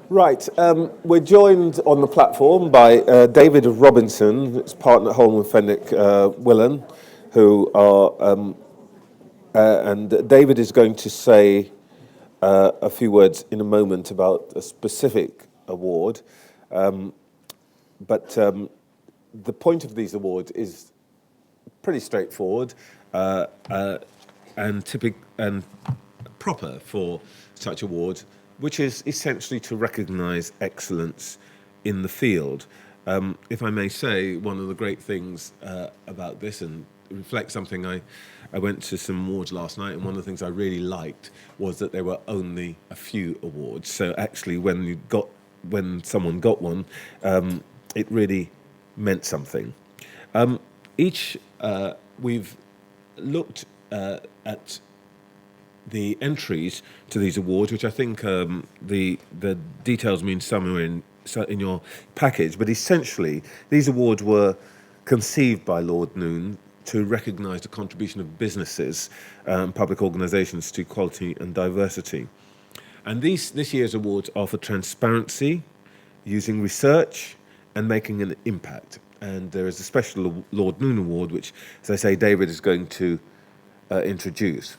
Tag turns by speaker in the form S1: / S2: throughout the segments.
S1: Right, we're joined on the platform by David Robinson, his partner at Holman, Fenwick, Willan, who are, and David is going to say a few words in a moment about a specific award, but the point of these awards is pretty straightforward and proper for such awards, which is essentially to recognise excellence in the field. If I may say, one of the great things about this, and reflect something, I went to some awards last night, and one of the things I really liked was that there were only a few awards. So actually, when someone got one, it really meant something. We've looked at the entries to these awards, which I think the details mean somewhere in your package, but essentially these awards were conceived by Lord Noon to recognise the contribution of businesses and public organisations to equality and diversity. And this year's awards are for transparency, using research and making an impact. And there is a special Lord Noon Award, which, as I say, David is going to introduce.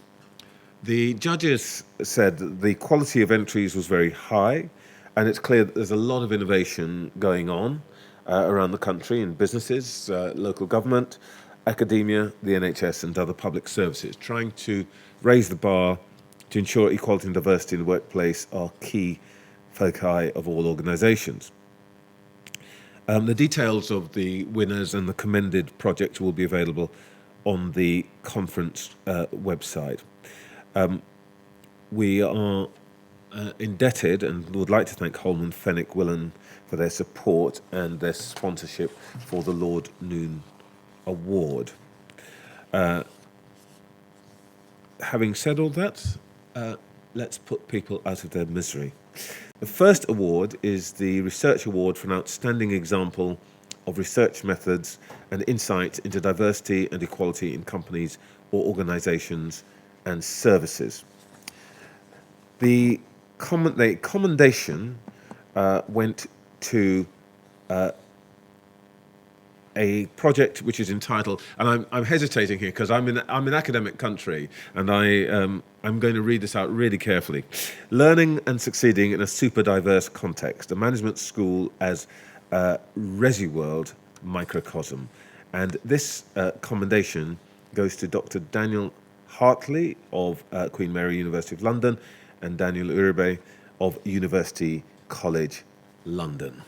S1: The judges said the quality of entries was very high, and it's clear that there's a lot of innovation going on around the country in businesses, local government, academia, the NHS and other public services, trying to raise the bar to ensure equality and diversity in the workplace are key foci of all organisations. The details of the winners and the commended projects will be available on the conference website. We are indebted and would like to thank Holman, Fenwick, Willan for their support and their sponsorship for the Lord Noon Award. Having said all that, let's put people out of their misery. The first award is the Research Award for an outstanding example of research methods and insight into diversity and equality in companies or organisations and services. The commendation went to a project which is entitled, and I'm hesitating here because I'm in academic country, and I'm going to read this out really carefully. Learning and Succeeding in a Super Diverse Context, a Management School as a ResiWorld Microcosm. And this commendation goes to Dr. Daniel Hartley of Queen Mary University of London and Daniel Uribe of University College London.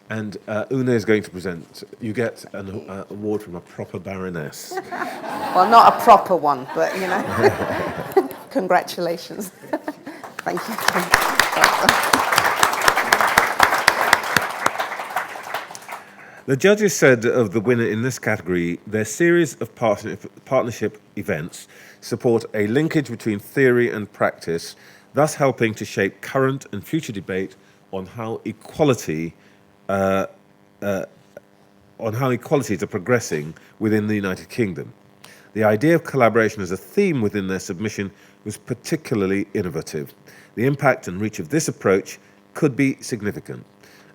S1: And Oona is going to present. You get an award from a proper Baroness.
S2: Well, not a proper one, but, you know, congratulations. Thank you.
S1: The judges said of the winner in this category, their series of partnership events support a linkage between theory and practice, thus helping to shape current and future debate on how equalities are progressing within the United Kingdom. The idea of collaboration as a theme within their submission was particularly innovative. The impact and reach of this approach could be significant,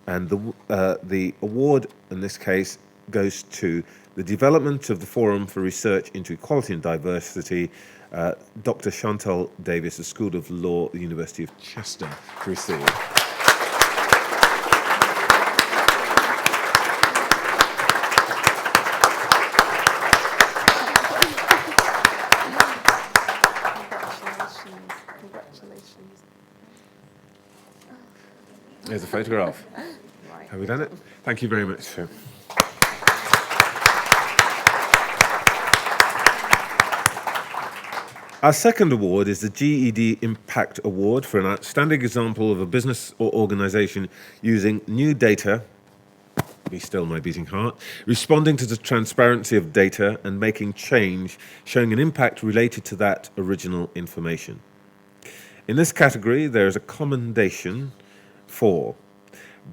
S1: and the award in this case goes to the development of the Forum for Research into Equality and Diversity, Dr. Chantal Davis, the School of Law at the University of Chester, to receive. There's a photograph. Right. Have we done it? Thank you very much, sir. Our second award is the GED Impact Award for an outstanding example of a business or organisation using new data, be still my beating heart, responding to the transparency of data and making change, showing an impact related to that original information. In this category, there is a commendation for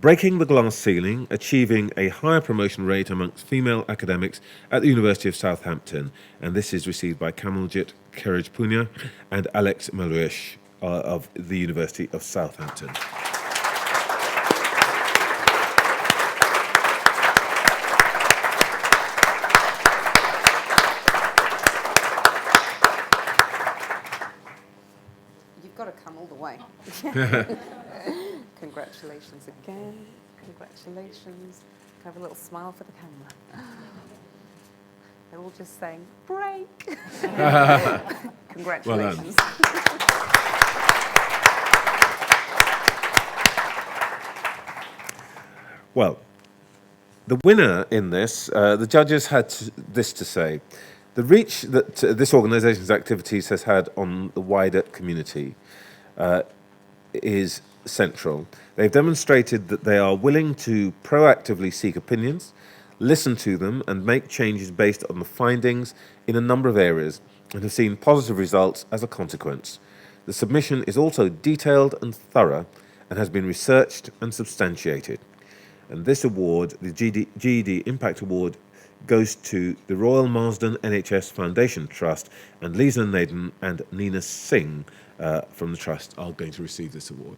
S1: breaking the glass ceiling, achieving a higher promotion rate amongst female academics at the University of Southampton. And this is received by Kamaljit Keraj and Alex Malrish of the University of Southampton.
S2: You've got to come all the way. Congratulations again. Congratulations. Can I have a little smile for the camera? They're all just saying, break. Congratulations.
S1: Well, the winner in this, the judges had this to say. The reach that this organisation's activities has had on the wider community is central. They've demonstrated that they are willing to proactively seek opinions, listen to them, and make changes based on the findings in a number of areas, and have seen positive results as a consequence. The submission is also detailed and thorough, and has been researched and substantiated. And this award, the GED Impact Award, goes to the Royal Marsden NHS Foundation Trust, and Lisa Naden and Nina Singh from the Trust are going to receive this award.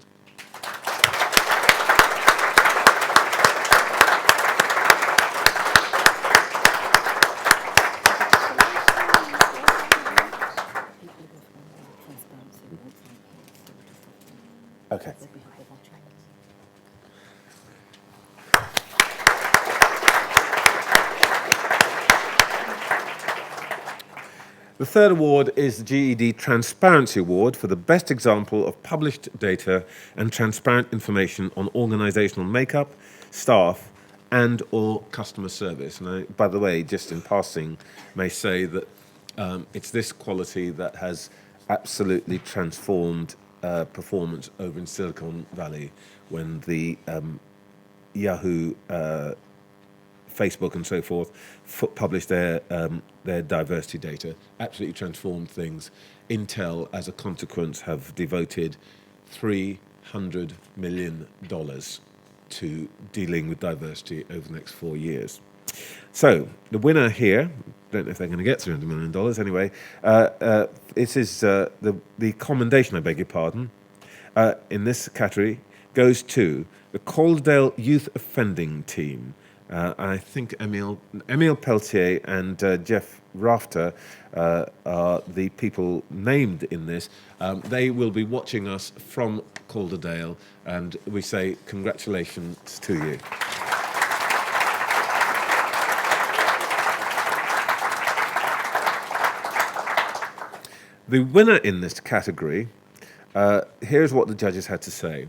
S1: Okay. The third award is the GED Transparency Award for the best example of published data and transparent information on organisational makeup, staff, and or customer service. And I, by the way, just in passing, may say that it's this quality that has absolutely transformed performance over in Silicon Valley when the Yahoo, Facebook and so forth published their diversity data, absolutely transformed things. Intel, as a consequence, have devoted $300 million to dealing with diversity over the next 4 years. So the winner here, don't know if they're going to get $300 million anyway, it is the commendation, I beg your pardon, in this category goes to the Calderdale Youth Offending Team. I think Emile Peltier and Jeff Rafter are the people named in this. They will be watching us from Calderdale, and we say congratulations to you. The winner in this category, here's what the judges had to say.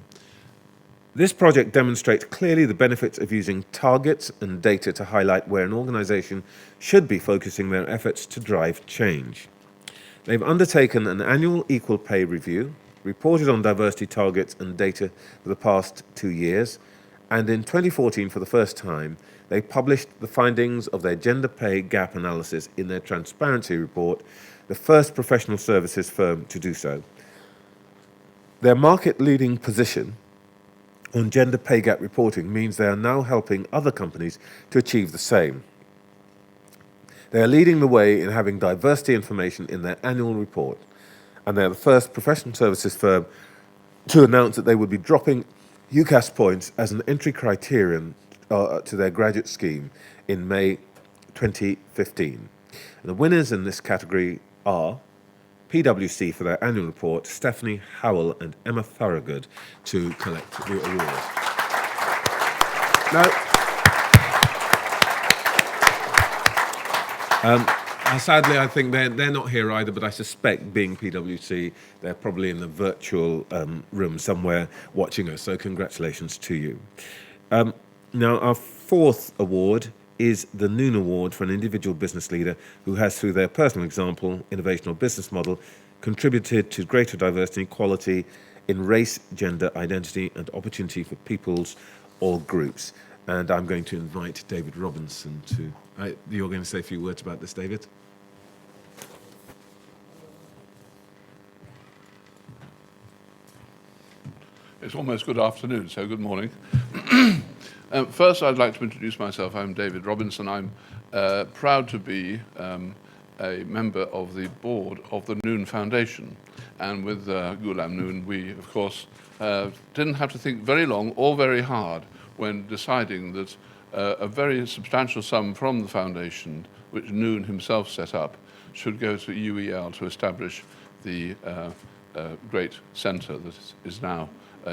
S1: This project demonstrates clearly the benefits of using targets and data to highlight where an organisation should be focusing their efforts to drive change. They've undertaken an annual equal pay review, reported on diversity targets and data for the past 2 years, and in 2014, for the first time, they published the findings of their gender pay gap analysis in their transparency report, the first professional services firm to do so. Their market-leading position on gender pay gap reporting means they are now helping other companies to achieve the same. They are leading the way in having diversity information in their annual report, and they are the first professional services firm to announce that they would be dropping UCAS points as an entry criterion to their graduate scheme in May 2015. And the winners in this category are PwC for their annual report, Stephanie Howell and Emma Thorogood to collect the award. Now, sadly, I think they're not here either, but I suspect, being PwC, they're probably in the virtual room somewhere watching us, so congratulations to you. Now, our fourth award is the Noon Award for an individual business leader who has, through their personal example, innovation or business model, contributed to greater diversity and equality in race, gender, identity and opportunity for peoples or groups. And I'm going to invite David Robinson to... you're going to say a few words about this, David?
S3: It's almost good afternoon, so good morning. First, I'd like to introduce myself. I'm David Robinson. I'm proud to be a member of the board of the Noon Foundation. And with Ghulam Noon, we, of course, didn't have to think very long or very hard when deciding that a very substantial sum from the foundation, which Noon himself set up, should go to UEL to establish the great centre that is now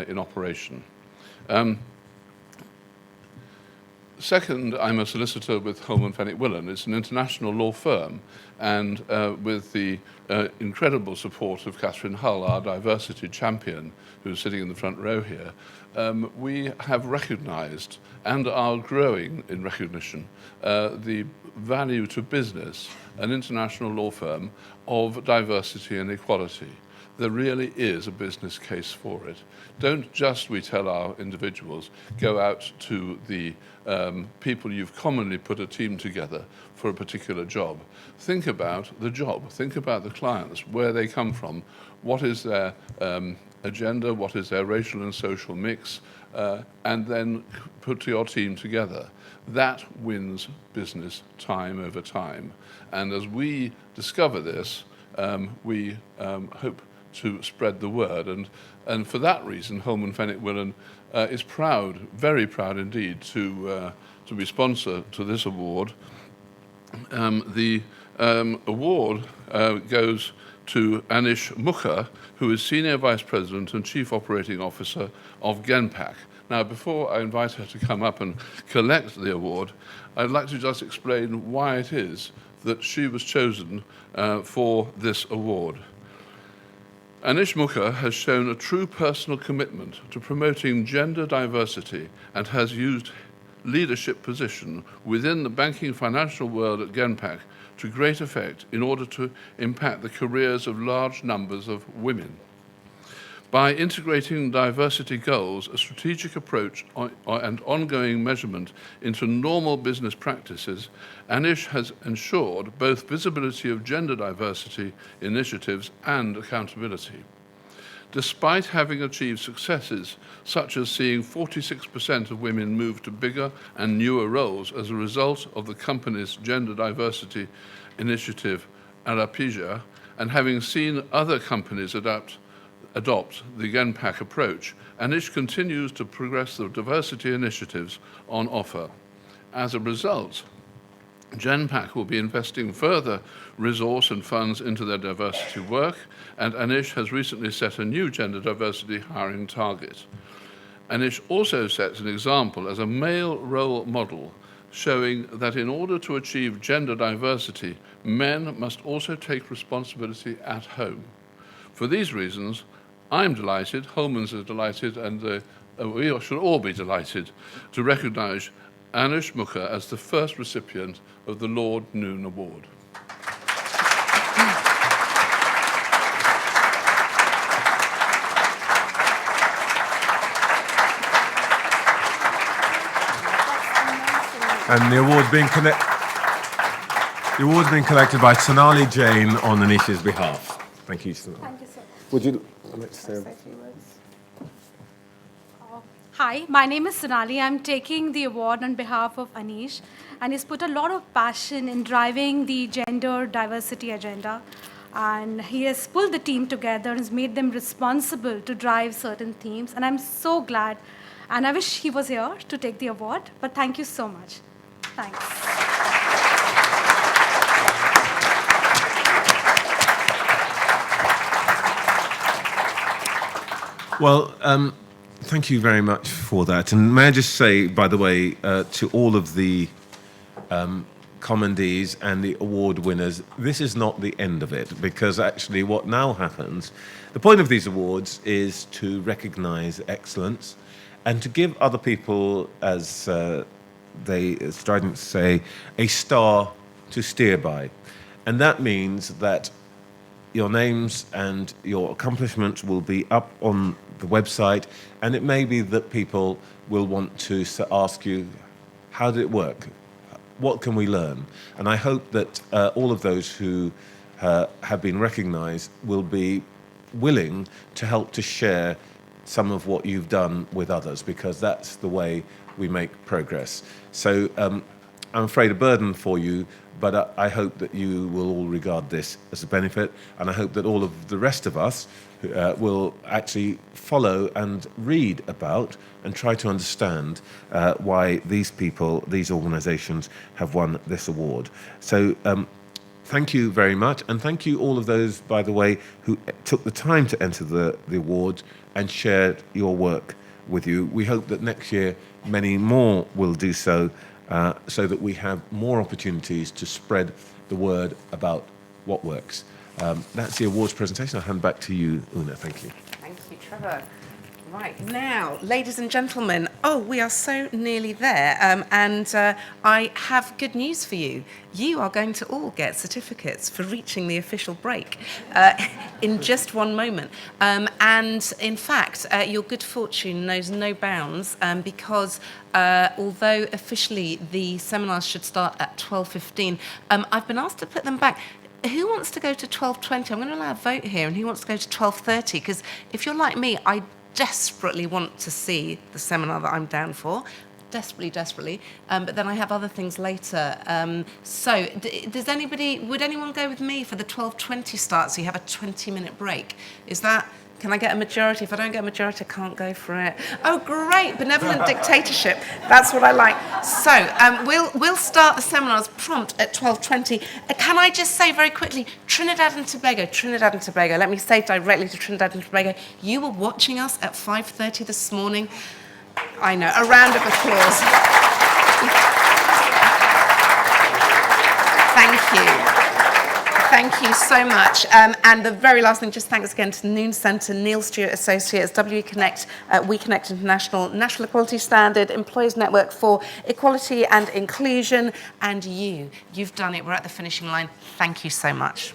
S3: in operation. Second, I'm a solicitor with Holman, Fenwick, Willan. It's an international law firm, and with the incredible support of Catherine Hull, our diversity champion, who's sitting in the front row here, we have recognised and are growing in recognition the value to business, an international law firm, of diversity and equality. There really is a business case for it. Don't just, we tell our individuals, go out to the people you've commonly put a team together for a particular job. Think about the job, think about the clients, where they come from, what is their agenda, what is their racial and social mix, and then put your team together. That wins business time over time. And as we discover this, we hope to spread the word. And for that reason, Holman, Fenwick, Willan is proud, very proud indeed, to be sponsor to this award. The award goes to Anish Mukker, who is Senior Vice President and Chief Operating Officer of Genpact. Now, before I invite her to come up and collect the award, I'd like to just explain why it is that she was chosen for this award. Anish Mukker has shown a true personal commitment to promoting gender diversity and has used leadership position within the banking financial world at Genpact to great effect in order to impact the careers of large numbers of women. By integrating diversity goals, a strategic approach and ongoing measurement into normal business practices, Anish has ensured both visibility of gender diversity initiatives and accountability. Despite having achieved successes such as seeing 46% of women move to bigger and newer roles as a result of the company's gender diversity initiative, Arapija, and having seen other companies adopt the Genpact approach, Anish continues to progress the diversity initiatives on offer. As a result, Genpact will be investing further resource and funds into their diversity work, and Anish has recently set a new gender diversity hiring target. Anish also sets an example as a male role model, showing that in order to achieve gender diversity, men must also take responsibility at home. For these reasons, I'm delighted, Holman's is delighted, and we should all be delighted to recognise Anish Mukker as the first recipient of the Lord Noon Award.
S1: And the award's being collected by Sonali Jain on Anish's behalf. Thank you, Sonali.
S2: Thank you so much.
S1: Would you like to
S2: Say
S1: say?
S2: a few words.
S4: Hi, my name is Sonali. I'm taking the award on behalf of Anish, and he's put a lot of passion in driving the gender diversity agenda. And he has pulled the team together and has made them responsible to drive certain themes. And I'm so glad. And I wish he was here to take the award, but thank you so much. Thanks.
S1: Well, thank you very much for that. And may I just say, by the way, to all of the commandees and the award winners, this is not the end of it, because actually what now happens, the point of these awards is to recognise excellence and to give other people, as they stridently say, a star to steer by. And that means that your names and your accomplishments will be up on the website, and it may be that people will want to ask you, how did it work? What can we learn? And I hope that all of those who have been recognised will be willing to help to share some of what you've done with others, because that's the way we make progress. So I'm afraid a burden for you, but I hope that you will all regard this as a benefit, and I hope that all of the rest of us will actually follow and read about and try to understand why these people, these organisations have won this award. So thank you very much, and thank you all of those, by the way, who took the time to enter the award and shared your work with you. We hope that next year many more will do so, so that we have more opportunities to spread the word about what works. That's the awards presentation. I'll hand back to you, Oona. Thank you.
S2: Thank you, Trevor. Right, now, ladies and gentlemen, we are so nearly there, and I have good news for you. You are going to all get certificates for reaching the official break in just one moment. And in fact, your good fortune knows no bounds, because although officially the seminars should start at 12:15, I've been asked to put them back. Who wants to go to 12:20? I'm going to allow a vote here, and who wants to go to 12:30? Because if you're like me, I desperately want to see the seminar that I'm down for. Desperately. But then I have other things later. So would anyone go with me for the 12:20 start, so you have a 20-minute break? Can I get a majority? If I don't get a majority, I can't go for it. Oh, great, benevolent dictatorship. That's what I like. So we'll start the seminars prompt at 12:20. Can I just say very quickly, Trinidad and Tobago, let me say directly to Trinidad and Tobago, you were watching us at 5:30 this morning. I know, a round of applause. Thank you. Thank you so much. And the very last thing, just thanks again to the Noon Centre, Neil Stewart Associates, WE Connect, We Connect International, National Equality Standard, Employers Network for Equality and Inclusion, and you've done it. We're at the finishing line. Thank you so much.